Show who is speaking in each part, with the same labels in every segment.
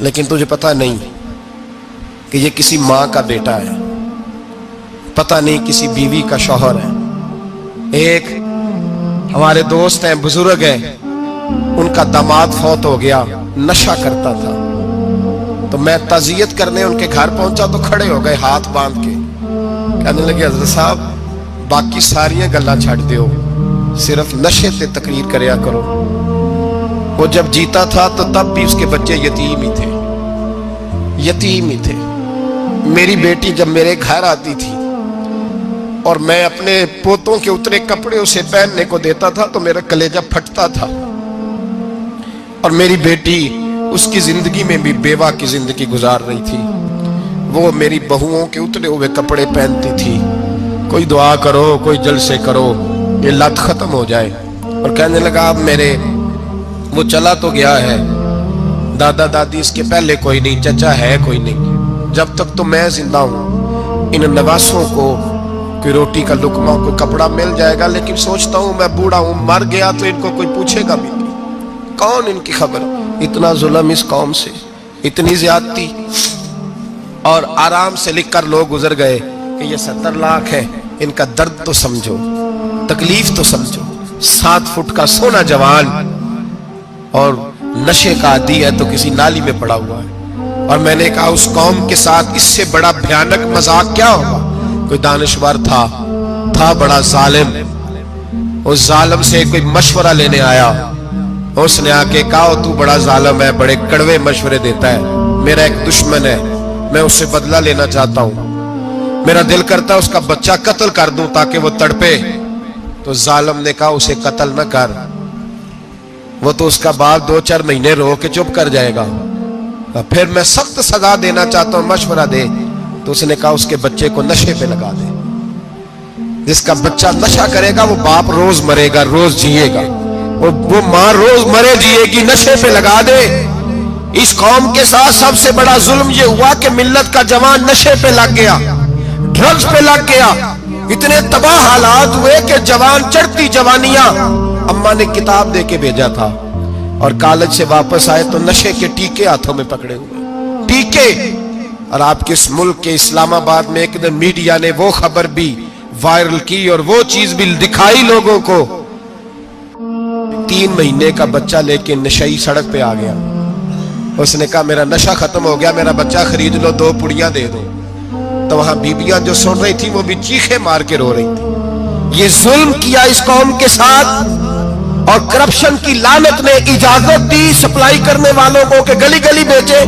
Speaker 1: लेकिन तुझे पता नहीं कि ये किसी माँ का बेटा है, पता नहीं किसी बीवी का शौहर है। एक हमारे दोस्त हैं, बुजुर्ग हैं, उनका दामाद फौत हो गया, नशा करता था। तो मैं ताज़ियत करने उनके घर पहुंचा तो खड़े हो गए हाथ बांध के, कहने लगे हज़रत साहब बाकी सारियां गल्लां छड़ दियो, सिर्फ नशे ते तकरीर करया करो। वो जब जीता था तो तब भी उसके बच्चे यतीम ही थे, यतीम ही थे। मेरी बेटी जब मेरे घर आती थी और मैं अपने पोतों के उतरे कपड़े उसे पहनने को देता था तो मेरा कलेजा फटता था। और मेरी बेटी उसकी जिंदगी में भी बेवा की जिंदगी गुजार रही थी। वो मेरी बहुओं के उतरे हुए कपड़े पहनती थी। कोई दुआ करो, कोई जलसे करो, ये लत खत्म हो जाए। और कहने लगा अब मेरे वो चला तो गया है, दादा दादी इसके पहले कोई नहीं, चचा है कोई नहीं, जब तक तो मैं जिंदा हूं इन नवासों को कोई रोटी का लुकमा, कोई कपड़ा मिल जाएगा। लेकिन सोचता हूं मैं बूढ़ा हूं, मर गया तो इनको कोई पूछेगा भी नहीं, कौन इनकी खबर। इतना जुल्म इस कौम से, इतनी ज्यादती। और आराम से लिख कर लोग गुजर गए कि ये 70 लाख है, इनका दर्द तो समझो, तकलीफ तो समझो। 7 फुट का सोना जवान और नशे का आदी है तो किसी नाली में पड़ा हुआ है। और मैंने कहा उस कौम के साथ इससे बड़ा भयानक मजाक क्या होगा। कोई दानिशवर था बड़ा जालिम, उस जालिम से कोई मशवरा लेने आया, उसने आके कहा तू बड़ा जालिम है, बड़े कड़वे मशवरे देता है, मेरा एक दुश्मन है, मैं उससे बदला लेना चाहता हूं, मेरा दिल करता है उसका बच्चा कत्ल कर दूं ताकि वो तड़पे। तो जालिम ने कहा उसे कत्ल न कर, वो तो उसका बाप 2-4 महीने रो के चुप कर जाएगा। फिर मैं सख्त सजा देना चाहता हूं, मशवरा दे। तो उसने कहा उसके बच्चे को नशे पे लगा दे, जिसका बच्चा नशा करेगा वो बाप रोज मरेगा, रोज जिएगा, वो मां रोज मरे जिएगी, नशे पे लगा दे। इस कौम के साथ सबसे बड़ा जुल्म ये हुआ कि मिल्लत का जवान नशे पे लग गया, ड्रग्स पे लग गया। इतने तबाह हालात हुए कि जवान चढ़ती जवानियां, अम्मा ने किताब दे के भेजा था और कॉलेज से वापस आए तो नशे के टीके हाथों में पकड़े हुए, टीके। और आपके इस मुल्क के इस्लामाबाद में एक दिन मीडिया ने वो खबर भी वायरल की और वो चीज भी दिखाई लोगों को। 3 महीने का बच्चा लेके नशई सड़क पे आ गया, उसने कहा मेरा नशा खत्म हो गया, मेरा बच्चा खरीद लो, 2 पुड़ियां दे दो। तो वहां बीबियां जो सुन रही थी वो भी चीखे मार के रो रही थी। ये जुल्म किया इस कौम के साथ। और करप्शन की लानत ने इजाजत दी सप्लाई करने वालों को कि गली गली बेचे,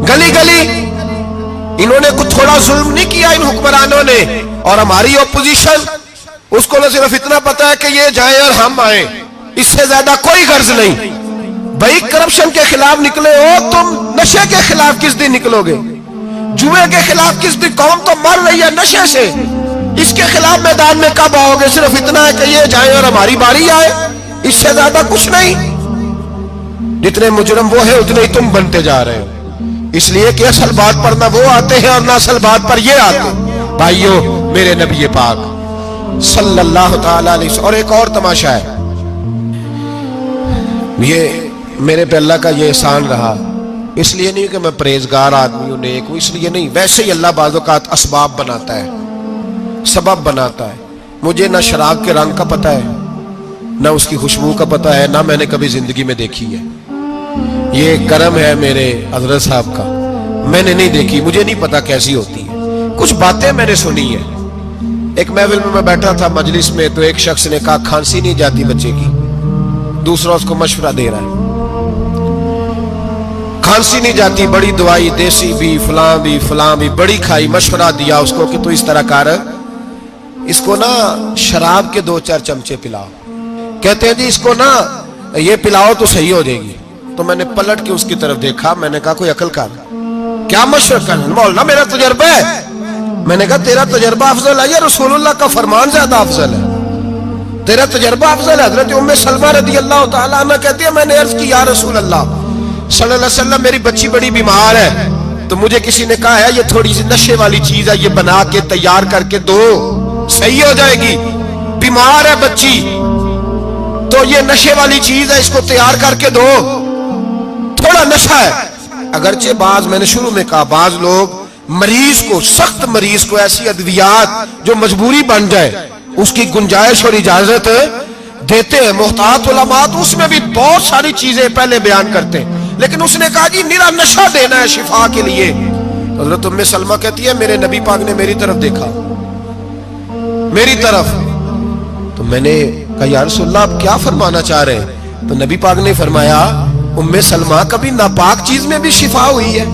Speaker 1: गली गली। इन्होंने कुछ थोड़ा जुल्म नहीं किया इन हुक्मरानों ने। और हमारी ऑपोजिशन, उसको न सिर्फ इतना पता है कि ये जाए और हम आए, इससे ज्यादा कोई गर्ज नहीं। भाई करप्शन के खिलाफ निकले हो तुम, नशे के खिलाफ किस दिन निकलोगे, जुए के खिलाफ किस दिन। कौम तो मर रही है नशे से, इसके खिलाफ मैदान में कब आओगे। सिर्फ इतना है कि ये जाए और हमारी बारी आए, इससे ज्यादा कुछ नहीं। जितने मुजरम वो है उतने ही तुम बनते जा रहे हो। इसलिए कि असल बात पर ना वो आते हैं और ना असल बात पर ये आते। भाइयों, मेरे नबी पाक सल्लल्लाहु ताला अलैहि वसल्लम। और एक और तमाशा है, ये मेरे पे अल्लाह का ये एहसान रहा, इसलिए नहीं कि मैं परहेजगार आदमी हूं, नेक हूं, इसलिए नहीं। वैसे ही अल्लाह बाज़ औक़ात असबाब बनाता है, सबब बनाता है। मुझे ना शराब के रंग का पता है, ना उसकी खुशबू का पता है, ना मैंने कभी जिंदगी में देखी है। ये करम है मेरे हजरत साहब का, मैंने नहीं देखी, मुझे नहीं पता कैसी होती है। कुछ बातें मैंने सुनी है। एक महफिल में मैं बैठा था मजलिस में, तो एक शख्स ने कहा खांसी नहीं जाती बच्चे की, दूसरा उसको मशवरा दे रहा है, खांसी नहीं जाती, बड़ी दवाई देसी भी फलां भी बड़ी खाई, मशवरा दिया उसको कि तू इस तरह कर, इसको ना शराब के 2-4 चमचे पिलाओ। कहते हैं जी इसको ना ये पिलाओ तो सही हो जाएगी। तो मैंने पलट के उसकी तरफ देखा, मैंने कहा कोई अकल कर, क्या मशवरा कर। मौलाना मेरा तजर्बा है। मैंने कहा तेरा तजर्बा अफजल है या रसूलुल्लाह का फरमान ज्यादा अफजल है, तेरा तजर्बा अफजल है। हजरत उम्मे सलमा रदी अल्लाह तआला अन्हा कहती है मैंने अर्ज की या रसूल अल्लाह सल्लल्लाहु अलैहि वसल्लम मेरी बच्ची बड़ी बीमार है, तो मुझे किसी ने कहा है ये थोड़ी सी नशे वाली चीज है, ये बना के तैयार करके दो, सही हो जाएगी। बीमार है बच्ची तो ये नशे वाली चीज है, इसको तैयार करके दो, थोड़ा नशा है। اگرچہ بعض، میں نے شروع میں کہا، بعض لوگ مریض کو، سخت مریض کو ایسی ادویات جو مجبوری بن جائے اس کی گنجائش اور اجازت دیتے ہیں. محتاط علماء تو اس میں بھی بہت ساری چیزیں پہلے بیان کرتے ہیں، لیکن اس نے کہا جی نرا نشہ دینا ہے شفا کے لیے. حضرت ام سلمہ کہتی ہے میرے نبی پاک نے میری طرف دیکھا، میری طرف. تو میں نے کہا یا رسول اللہ آپ کیا فرمانا چاہ رہے ہیں؟ تو نبی پاک نے فرمایا ام سلمہ کبھی ناپاک چیز میں بھی شفا ہوئی ہے،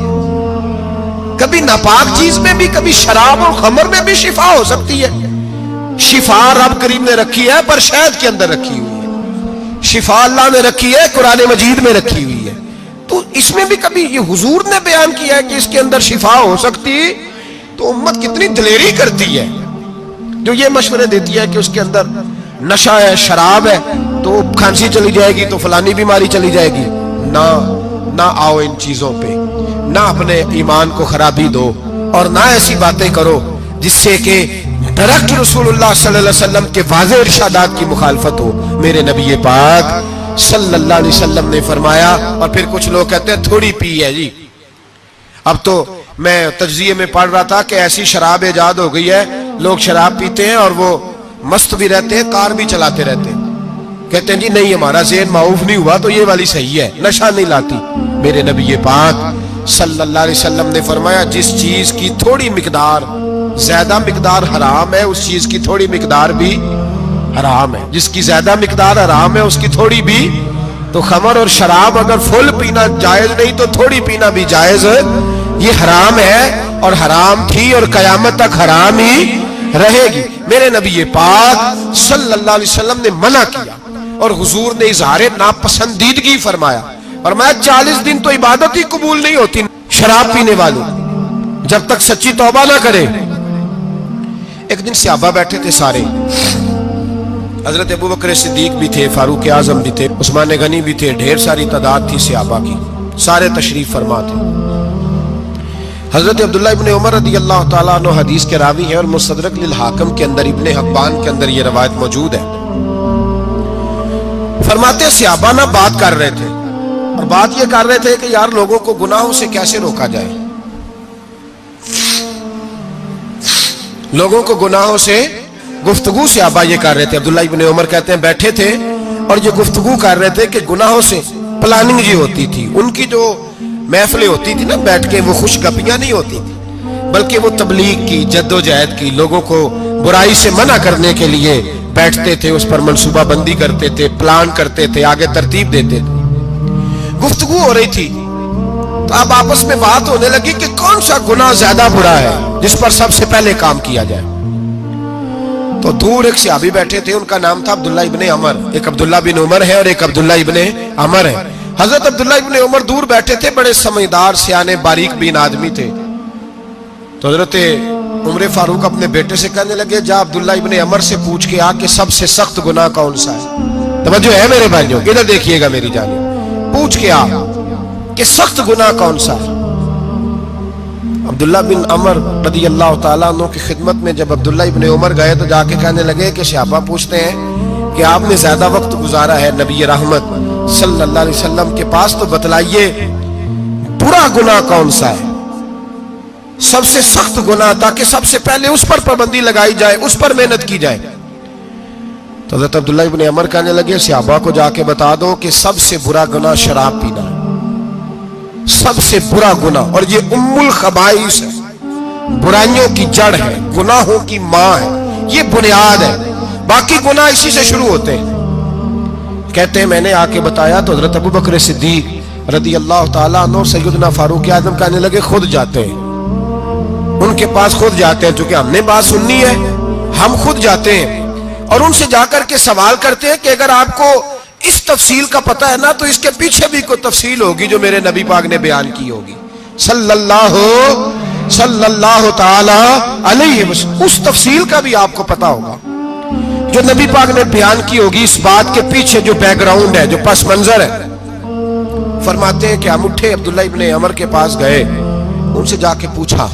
Speaker 1: کبھی ناپاک چیز میں بھی، کبھی شراب اور خمر میں بھی شفا ہو سکتی ہے. شفا رب کریم نے رکھی ہے پر شہد کے اندر رکھی ہوئی ہے، شفا اللہ نے رکھی ہے قرآن مجید میں رکھی ہوئی ہے. تو اس میں بھی کبھی یہ حضور نے بیان کیا ہے کہ اس کے اندر شفا ہو سکتی، تو امت کتنی دلیری کرتی ہے جو یہ مشورے دیتی ہے کہ اس کے اندر نشہ ہے، شراب ہے، تو کھانسی چلی جائے گی تو فلانی بیماری چلی جائے گی. نہ آؤ ان چیزوں پہ، نہ اپنے ایمان کو خرابی دو، اور نہ ایسی باتیں کرو جس سے کہ ڈائریکٹ رسول اللہ صلی اللہ علیہ وسلم کے واضح ارشادات کی مخالفت ہو. میرے نبی پاک صلی اللہ علیہ وسلم نے فرمایا. اور پھر کچھ لوگ کہتے ہیں تھوڑی پی ہے جی. اب تو میں تجزیے میں پڑھ رہا تھا کہ ایسی شراب ایجاد ہو گئی ہے، لوگ شراب پیتے ہیں اور وہ مست بھی رہتے ہیں، کار بھی چلاتے رہتے ہیں، کہتے ہیں جی نہیں ہمارا ذہن معاف نہیں ہوا تو یہ والی صحیح ہے، نشہ نہیں لاتی. میرے نبی پاک صلی اللہ علیہ وسلم نے فرمایا جس چیز کی تھوڑی مقدار، زیادہ مقدار حرام ہے اس چیز کی تھوڑی مقدار بھی حرام ہے، جس کی زیادہ مقدار حرام ہے اس کی تھوڑی بھی. تو خمر اور شراب اگر فل پینا جائز نہیں تو تھوڑی پینا بھی جائز، یہ حرام ہے اور حرام تھی اور قیامت تک حرام ہی رہے گی. میرے نبی پاک صلی اللہ علیہ وسلم نے منع کیا اور حضور نے اظہار ناپسندیدگی فرمایا. فرمایا 40 دن تو عبادت ہی قبول نہیں ہوتی شراب پینے والے جب تک سچی توبہ نہ کرے. ایک دن صحابہ بیٹھے تھے سارے، حضرت ابو بکر صدیق بھی تھے، فاروق اعظم بھی تھے، عثمان غنی بھی تھے، ڈھیر ساری تعداد تھی صحابہ کی، سارے تشریف فرما تھے. حضرت عبداللہ ابن عمر رضی اللہ تعالیٰ عنہ حدیث کے راوی ہیں اور مستدرک للحاکم کے اندر، ابن حبان کے اندر یہ روایت موجود ہے. فرماتے صحابہ نہ بات کر رہے تھے اور بات یہ کر رہے تھے کہ یار لوگوں کو گناہوں سے کیسے روکا جائے، لوگوں کو گناہوں سے گفتگو. صحابہ یہ کر رہے تھے، عبداللہ ابن عمر کہتے ہیں بیٹھے تھے اور یہ گفتگو کر رہے تھے کہ گناہوں سے پلاننگ یہ ہوتی تھی. ان کی جو محفلیں ہوتی تھی نا بیٹھ کے، وہ خوش گپیاں نہیں ہوتی تھی بلکہ وہ تبلیغ کی، جد و جہد کی، لوگوں کو برائی سے منع کرنے کے لیے بیٹھتے تھے، اس پر منصوبہ بندی کرتے تھے، پلان کرتے تھے، آگے ترتیب دیتے تھے. گفتگو ہو رہی تھی تو اب آپس میں بات ہونے لگی کہ کون سا گناہ زیادہ برا ہے جس پر سب سے پہلے کام کیا جائے. تو دور ایک صحابی بیٹھے تھے، ان کا نام تھا عبداللہ ابن عمر. ایک عبداللہ بن عمر ہے اور ایک عبداللہ ابن عمر ہے. حضرت عبداللہ ابن عمر دور بیٹھے تھے، بڑے سمجھدار سیانے باریک بین آدمی تھے. تو حضرت عمر فاروق اپنے بیٹے سے کہنے لگے جا عبداللہ ابن عمر سے پوچھ کے آ کہ سب سے سخت گناہ کون سا ہے. توجہ ہے میرے بھائیوں، ادھر دیکھیے گا میری جانب، پوچھ کے آ کہ سخت گناہ کون سا ہے. عبداللہ بن عمر رضی اللہ تعالیٰ عنہ کی خدمت میں جب عبداللہ ابن عمر گئے تو جا کے کہنے لگے کہ صحابہ پوچھتے ہیں کہ آپ نے زیادہ وقت گزارا ہے نبی رحمت صلی اللہ علیہ وسلم کے پاس، تو بتلائیے برا گناہ کون سا ہے، سب سے سخت گناہ، تاکہ سب سے پہلے اس پر پابندی لگائی جائے، اس پر محنت کی جائے. تو حضرت عبداللہ ابن عمر کہنے لگے صحابہ کو جا کے بتا دو کہ سب سے برا گناہ شراب پینا ہے، سب سے برا گناہ، اور یہ ام الخبائث ہے، برائیوں کی جڑ ہے، گناہوں کی ماں ہے، یہ بنیاد ہے، باقی گناہ اسی سے شروع ہوتے ہیں. کہتے ہیں میں نے آ کے بتایا تو حضرت ابو بکر صدیق رضی اللہ تعالیٰ عنہ سیدنا فاروق اعظم کہنے لگے خود جاتے ہیں، ان کے پاس خود جاتے ہیں، چونکہ ہم نے بات سننی ہے ہم خود جاتے ہیں اور ان سے جا کر کے سوال کرتے ہیں کہ اگر آپ کو اس تفصیل کا پتہ ہے نا تو اس کے پیچھے بھی کوئی تفصیل ہوگی جو میرے نبی پاک نے بیان کی ہوگی صلی اللہ تعالی علیہ وسلم، اس تفصیل کا بھی آپ کو پتہ ہوگا جو نبی پاک نے بیان کی ہوگی، اس بات کے پیچھے جو بیک گراؤنڈ ہے، جو پس منظر ہے. فرماتے ہیں کہ ہم اٹھے، عبداللہ ابن عمر کے پاس گئے، ان سے جا کے پوچھا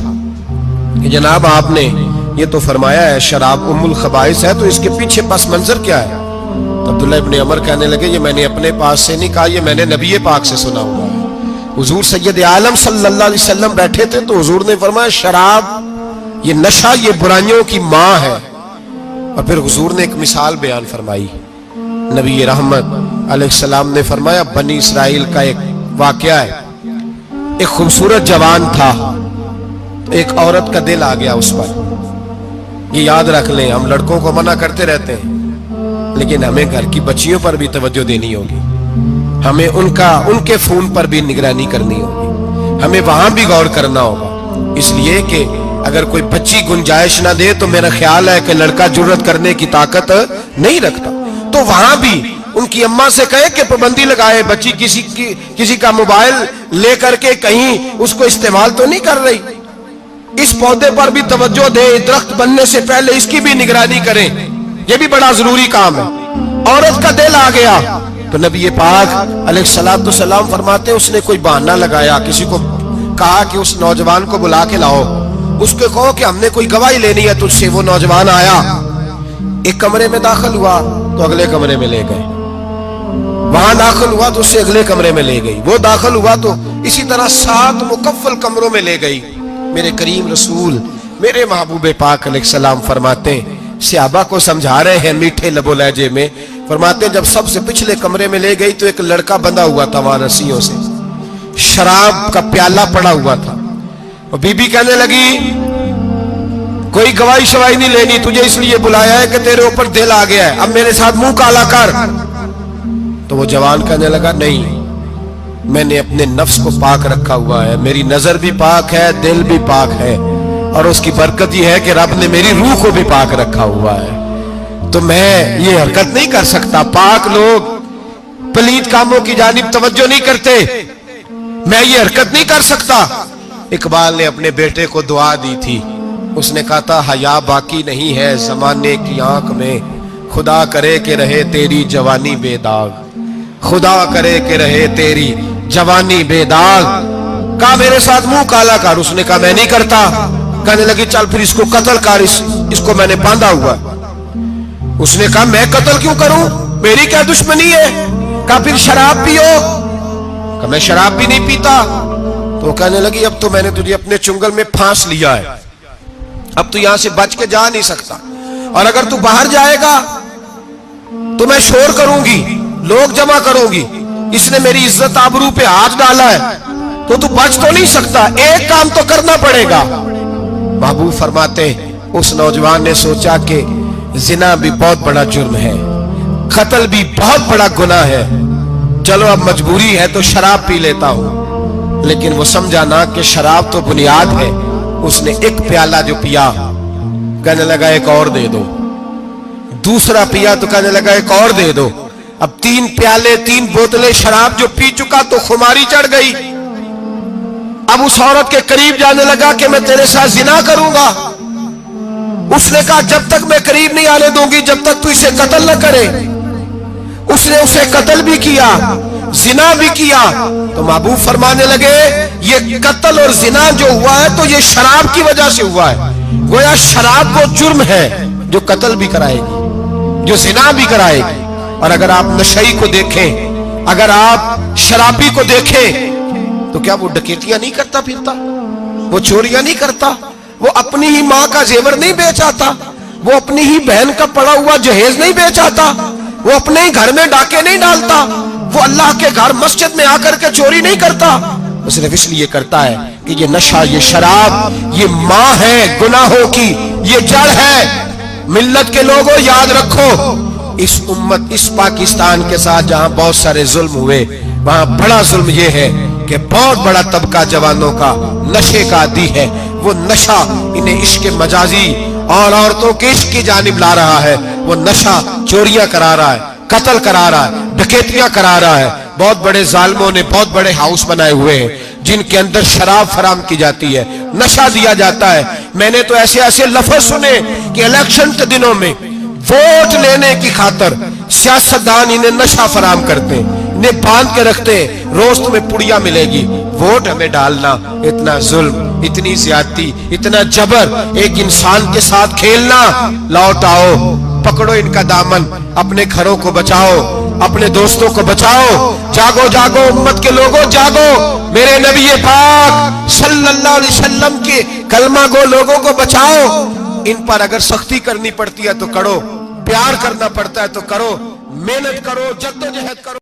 Speaker 1: کہ جناب آپ نے یہ تو فرمایا ہے شراب ام الخبائث ہے، تو اس کے پیچھے پس منظر کیا ہے؟ تو عبداللہ ابن عمر کہنے لگے یہ میں نے اپنے پاس سے نہیں کہا، یہ میں نے نبی پاک سے سنا ہوا ہے. हुजूर सैयद आलम सल्लल्लाहु अलैहि वसल्लम बैठे थे तो हुजूर ने फरमाया शराब ये नशा ये बुराइयों की माँ है। और फिर हुजूर ने एक मिसाल बयान फरमाई। नबी रहमत अलैहिस्सलाम ने फरमाया बनी इसराइल का एक वाकया है। एक खूबसूरत जवान था, एक औरत का दिल आ गया उस पर। ये याद रख लें, हम लड़कों को मना करते रहते हैं लेकिन हमें घर की बच्चियों पर भी तवज्जो देनी होगी, हमें उनके फोन पर भी निगरानी करनी होगी, हमें वहां भी गौर करना होगा। इसलिए कि अगर कोई बच्ची गुंजाइश ना दे तो मेरा ख्याल है कि लड़का जुर्रत करने की ताकत नहीं रखता, तो वहां भी उनकी अम्मा से कहे कि पाबंदी लगाए, बच्ची किसी का मोबाइल लेकर के कहीं उसको इस्तेमाल तो नहीं कर रही, इस पौधे पर भी तवज्जो दे, दरख्त बनने से पहले इसकी भी निगरानी करें, यह भी बड़ा जरूरी काम है। औरत का दिल आ गया तो नबी पाक अलैहिस्सलातु सलाम फरमाते उसने कोई बहाना लगाया, किसी को कहा कि उस नौजवान को बुला के लाओ, उसको कहो कि हमने कोई गवाही लेनी है तुझसे। वो नौजवान आया, एक कमरे में दाखिल हुआ तो अगले कमरे में ले गए, वहां दाखिल हुआ तो उससे अगले कमरे में ले गई, वो दाखिल हुआ तो इसी तरह 7 मुकफ्फल कमरों में ले गई। मेरे करीम रसूल मेरे महबूब पाक अलैहिस्सलाम फरमाते सहाबा को समझा रहे हैं मीठे लबो लहजे में, फरमाते जब सबसे पिछले कमरे में ले गई तो एक लड़का बंधा हुआ था वहां रस्सियों से, शराब का प्याला पड़ा हुआ था। और बीबी कहने लगी कोई गवाही शवाही नहीं लेनी, तुझे इसलिए बुलाया है कि तेरे ऊपर दिल आ गया है, अब मेरे साथ मुंह काला कर। तो वो जवान कहने लगा नहीं, मैंने अपने नफ्स को पाक रखा हुआ है, मेरी नजर भी पाक है, दिल भी पाक है, और उसकी बरकत यह है कि रब ने मेरी रूह को भी पाक रखा हुआ है, तो मैं ये हरकत नहीं कर सकता। पाक लोग पलीत कामों की जानिब तवज्जो नहीं करते, मैं ये हरकत नहीं कर सकता। इकबाल ने अपने बेटे को दुआ दी थी, उसने कहा था हया बाकी नहीं है जमाने की आंख में, खुदा करे कि रहे तेरी जवानी बेदाग, खुदा करे कि रहे तेरी जवानी बेदाग। कहा मेरे साथ मुंह काला कर, उसने कहा मैं नहीं करता। कहने लगी चल फिर इसको कत्ल कर, इसको मैंने बांधा हुआ। उसने कहा मैं कत्ल क्यों करूं, मेरी क्या दुश्मनी है। कहा फिर शराब पियो, कहा मैं शराब भी नहीं पीता। तो कहने लगी अब तो मैंने तुझे अपने चुंगल में फांस लिया है, अब तू यहां से बच के जा नहीं सकता, और अगर तू बाहर जाएगा तो मैं शोर करूंगी, लोग जमा करूंगी, इसने मेरी इज्जत आबरू पे हाथ डाला है, तो तू बच तो नहीं सकता, एक काम तो करना पड़ेगा। महबूब फरमाते उस नौजवान ने सोचा कि जिना भी बहुत बड़ा जुर्म है, कत्ल भी बहुत बड़ा गुनाह है, चलो अब मजबूरी है तो शराब पी लेता हूं। लेकिन वो समझा ना कि शराब तो बुनियाद है। उसने एक प्याला जो पिया, कहने लगा एक और दे दो, दूसरा पिया तो कहने लगा एक और दे दो। अब 3 प्याले 3 बोतलें शराब जो पी चुका तो खुमारी चढ़ गई। अब उस औरत के करीब जाने लगा कि मैं तेरे साथ जिना करूंगा। उसने कहा जब तक मैं करीब नहीं आने दूंगी जब तक तू इसे कत्ल न करे। उसने उसे कत्ल भी किया, जिना भी किया। तो महबूब फरमाने लगे ये कत्ल और जिना जो हुआ है तो ये शराब की वजह से हुआ है। गोया शराब वो जुर्म है जो कत्ल भी कराएगी, जो जिना भी कराएगी। और अगर आप नशई को देखें, अगर आप शराबी को देखें तो क्या वो डकैतियां नहीं करता फिरता, वो चोरियां नहीं करता, वो अपनी ही माँ का जेवर नहीं बेच आता, वो अपनी ही बहन का पड़ा हुआ जहेज नहीं बेच आता, वो अपने ही घर में डाके नहीं डालता, वो अल्लाह के घर मस्जिद में आकर के चोरी नहीं करता। वो सिर्फ इसलिए करता है कि ये नशा, ये शराब, ये माँ है गुनाहों की, ये जड़ है। मिल्लत के लोगों याद रखो, इस उम्मत, इस पाकिस्तान के साथ जहां बहुत सारे जुल्म हुए, वहां बड़ा जुल्म ये है कि बहुत बड़ा तबका जवानों का नशे का आदी है। वो नशा इन्हें इश्क मजाजी और औरतों के इश्क की जानिब ला रहा है। वो नशा चोरियां करा रहा है, कत्ल करा रहा है, डकैतियां करा रहा है। बहुत बड़े जालिमों ने बहुत बड़े हाउस बनाए हुए हैं जिनके अंदर शराब फराम की जाती है, नशा दिया जाता है। मैंने तो ऐसे ऐसे लफ्ज सुने कि इलेक्शन के दिनों में वोट लेने की खातर सियासतदान इन्हें नशा फराम करते हैं, इन्हें बांध के रखते हैं, रोज तुम्हें पुड़िया मिलेगी, वोट हमें डालना। इतना जुल्म, इतनी ज्यादती, इतना जबर, एक इंसान के साथ खेलना। लौट आओ, पकड़ो इनका दामन, अपने घरों को बचाओ। اپنے دوستوں کو بچاؤ. جاگو جاگو امت کے لوگوں جاگو. میرے نبی پاک صلی اللہ علیہ وسلم کے کلمہ گو لوگوں کو بچاؤ. ان پر اگر سختی کرنی پڑتی ہے تو کرو, پیار کرنا پڑتا ہے تو کرو, محنت کرو, جدوجہد کرو.